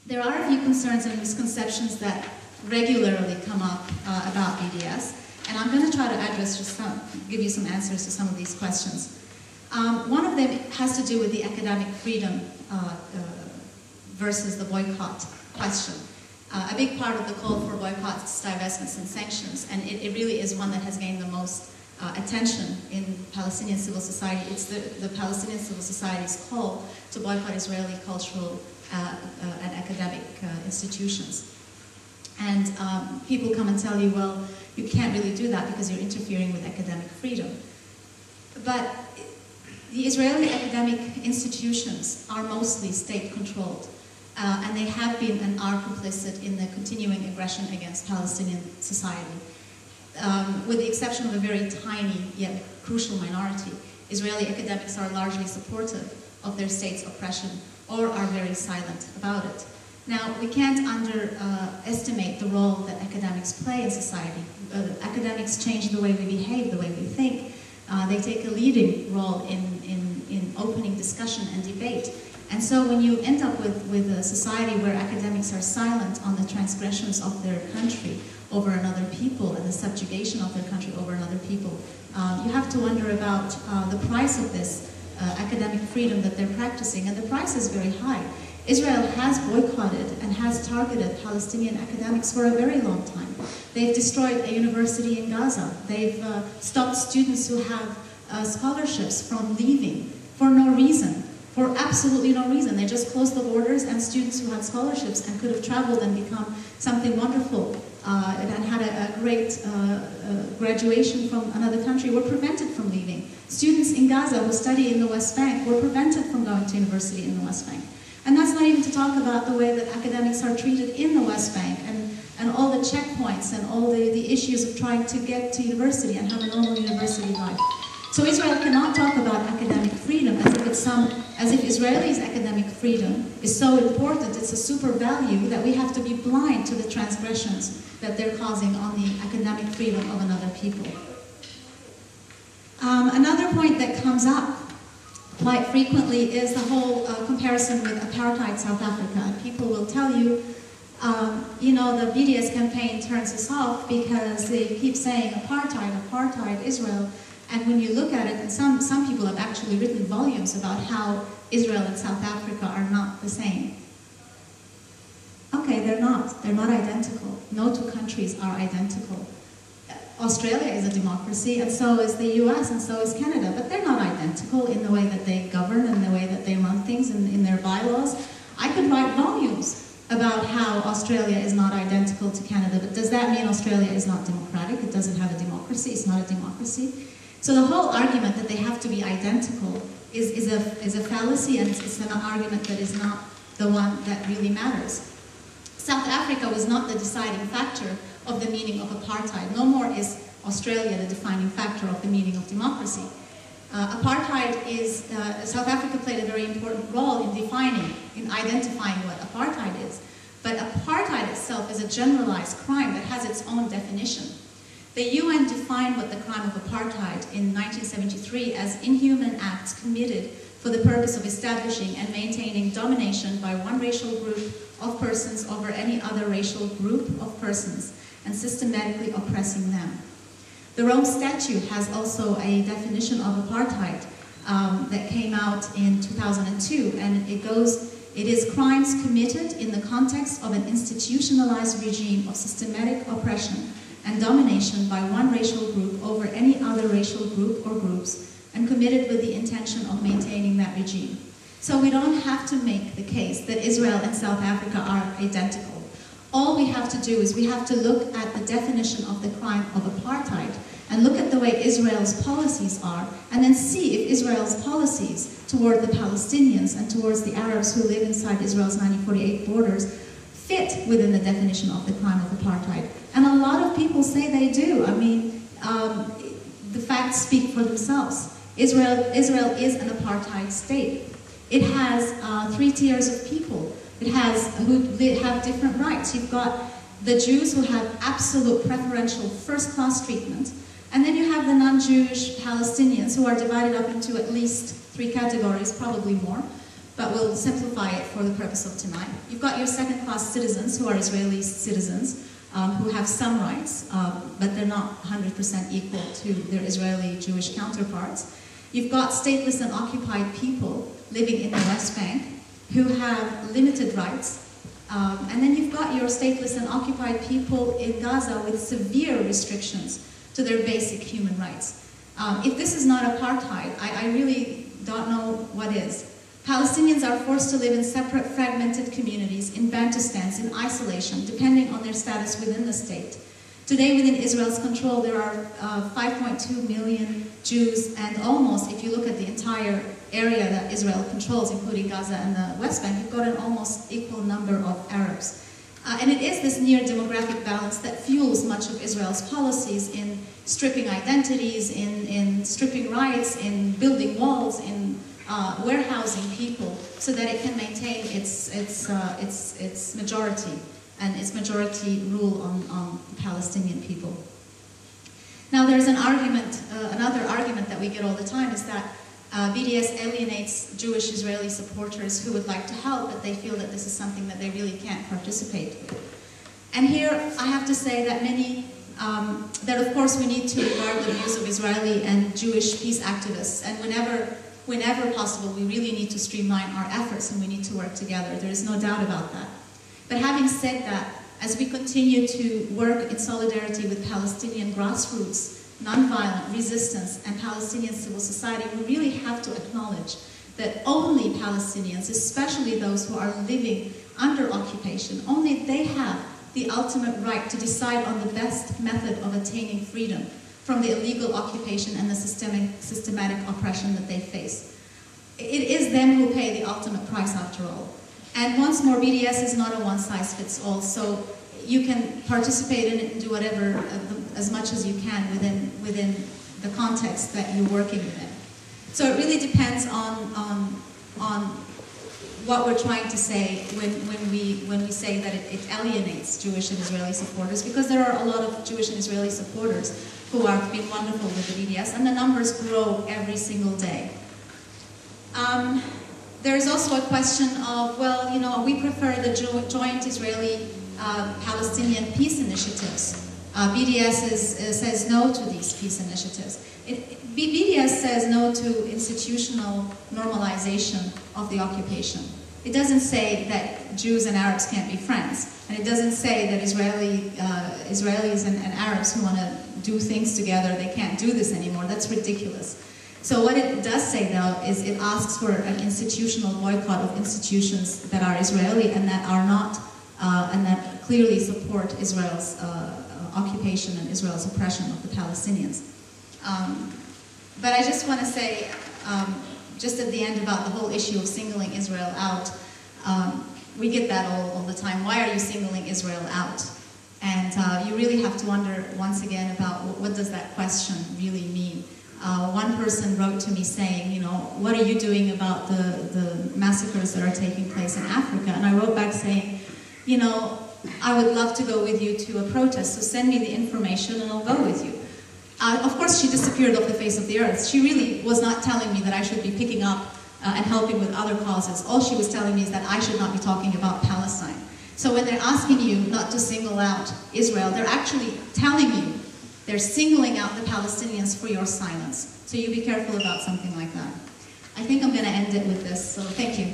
There are a few concerns and misconceptions that regularly come up about BDS, and I'm going to try to address, give you some answers to some of these questions. One of them has to do with the academic freedom versus the boycott question. A big part of the call for boycott is divestments and sanctions, and it really is one that has gained the most attention in Palestinian civil society. It's the Palestinian civil society's call to boycott Israeli cultural and academic institutions. And people come and tell you, well, you can't really do that because you're interfering with academic freedom. But the Israeli academic institutions are mostly state-controlled, and they have been and are complicit in the continuing aggression against Palestinian society. With the exception of a very tiny yet crucial minority, Israeli academics are largely supportive of their state's oppression or are very silent about it. Now, we can't underestimate the role that academics play in society. Academics change the way we behave, the way we think. They take a leading role in opening discussion and debate. And so when you end up with a society where academics are silent on the transgressions of their country over another people and the subjugation of their country over another people, you have to wonder about the price of this academic freedom that they're practicing, and the price is very high. Israel has boycotted and has targeted Palestinian academics for a very long time. They've destroyed a university in Gaza. They've stopped students who have scholarships from leaving for no reason, for absolutely no reason. They just closed the borders, and students who had scholarships and could have traveled and become something wonderful and had a great graduation from another country were prevented from leaving. Students in Gaza who study in the West Bank were prevented from going to university in the West Bank. And that's not even to talk about the way that academics are treated in the West Bank and all the checkpoints and all the issues of trying to get to university and have a normal university life. So Israel cannot talk about academic freedom as if Israelis' academic freedom is so important, it's a super value, that we have to be blind to the transgressions that they're causing on the academic freedom of another people. Another point that comes up quite frequently is the whole comparison with apartheid South Africa. And people will tell you, you know, the BDS campaign turns us off because they keep saying apartheid, apartheid, Israel. And when you look at it, and some people have actually written volumes about how Israel and South Africa are not the same. Okay, they're not. They're not identical. No two countries are identical. Australia is a democracy, and so is the US, and so is Canada, but they're not identical in the way that they govern and the way that they run things in their bylaws. I could write volumes about how Australia is not identical to Canada, but does that mean Australia is not democratic? It doesn't have a democracy, it's not a democracy. So the whole argument that they have to be identical is a fallacy, and it's an argument that is not the one that really matters. South Africa was not the deciding factor of the meaning of apartheid. No more is Australia the defining factor of the meaning of democracy. Apartheid is, South Africa played a very important role in identifying what apartheid is. But apartheid itself is a generalized crime that has its own definition. The UN defined what the crime of apartheid in 1973 as inhuman acts committed for the purpose of establishing and maintaining domination by one racial group of persons over any other racial group of persons, and systematically oppressing them. The Rome Statute has also a definition of apartheid that came out in 2002, and it is crimes committed in the context of an institutionalized regime of systematic oppression and domination by one racial group over any other racial group or groups, and committed with the intention of maintaining that regime. So we don't have to make the case that Israel and South Africa are identical. All we have to do is we have to look at the definition of the crime of apartheid and look at the way Israel's policies are, and then see if Israel's policies toward the Palestinians and towards the Arabs who live inside Israel's 1948 borders fit within the definition of the crime of apartheid. And a lot of people say they do. I mean, the facts speak for themselves. Israel is an apartheid state. It has 3 tiers of people. It has who have different rights. You've got the Jews who have absolute preferential first-class treatment, and then you have the non-Jewish Palestinians who are divided up into at least 3 categories, probably more. but we'll simplify it for the purpose of tonight. You've got your second-class citizens who are Israeli citizens who have some rights, but they're not 100% equal to their Israeli Jewish counterparts. You've got stateless and occupied people living in the West Bank who have limited rights. And then you've got your stateless and occupied people in Gaza with severe restrictions to their basic human rights. If this is not apartheid, I really don't know what is. Palestinians are forced to live in separate, fragmented communities, in bantustans, in isolation, depending on their status within the state. Today, within Israel's control, there are 5.2 million Jews, and almost, if you look at the entire area that Israel controls, including Gaza and the West Bank, you've got an almost equal number of Arabs. And it is this near demographic balance that fuels much of Israel's policies in stripping identities, in stripping rights, in building walls, in warehousing people, so that it can maintain its majority and its majority rule on the Palestinian people. Now, there's an argument, another argument that we get all the time is that BDS alienates Jewish Israeli supporters who would like to help, but they feel that this is something that they really can't participate with. And here, I have to say that that of course we need to regard the views of Israeli and Jewish peace activists, and whenever possible, we really need to streamline our efforts and we need to work together. There is no doubt about that. But having said that, as we continue to work in solidarity with Palestinian grassroots, nonviolent resistance, and Palestinian civil society, we really have to acknowledge that only Palestinians, especially those who are living under occupation, only they have the ultimate right to decide on the best method of attaining freedom from the illegal occupation and the systematic oppression that they face. It is them who pay the ultimate price, after all. And once more, BDS is not a one-size-fits-all, so you can participate in it and do whatever, as much as you can within the context that you're working within. So it really depends on what we're trying to say when we say that it alienates Jewish and Israeli supporters, because there are a lot of Jewish and Israeli supporters who have been wonderful with the BDS, and the numbers grow every single day. There is also a question of, well, you know, we prefer the joint Israeli-Palestinian peace initiatives. BDS says no to these peace initiatives. BDS says no to institutional normalization of the occupation. It doesn't say that Jews and Arabs can't be friends, and it doesn't say that Israelis and Arabs who want to do things together, they can't do this anymore. That's ridiculous. So what it does say, though, is it asks for an institutional boycott of institutions that are Israeli and that are not, and that clearly support Israel's occupation and Israel's oppression of the Palestinians. But I just want to say, just at the end, about the whole issue of singling Israel out. We get that all the time. Why are you singling Israel out? And you really have to wonder, once again, about what does that question really mean. One person wrote to me saying, you know, what are you doing about the massacres that are taking place in Africa? And I wrote back saying, you know, I would love to go with you to a protest, so send me the information and I'll go with you. Of course, she disappeared off the face of the earth. She really was not telling me that I should be picking up and helping with other causes. All she was telling me is that I should not be talking about Palestine. So when they're asking you not to single out Israel, they're actually telling you they're singling out the Palestinians for your silence. So you be careful about something like that. I think I'm going to end it with this, so thank you.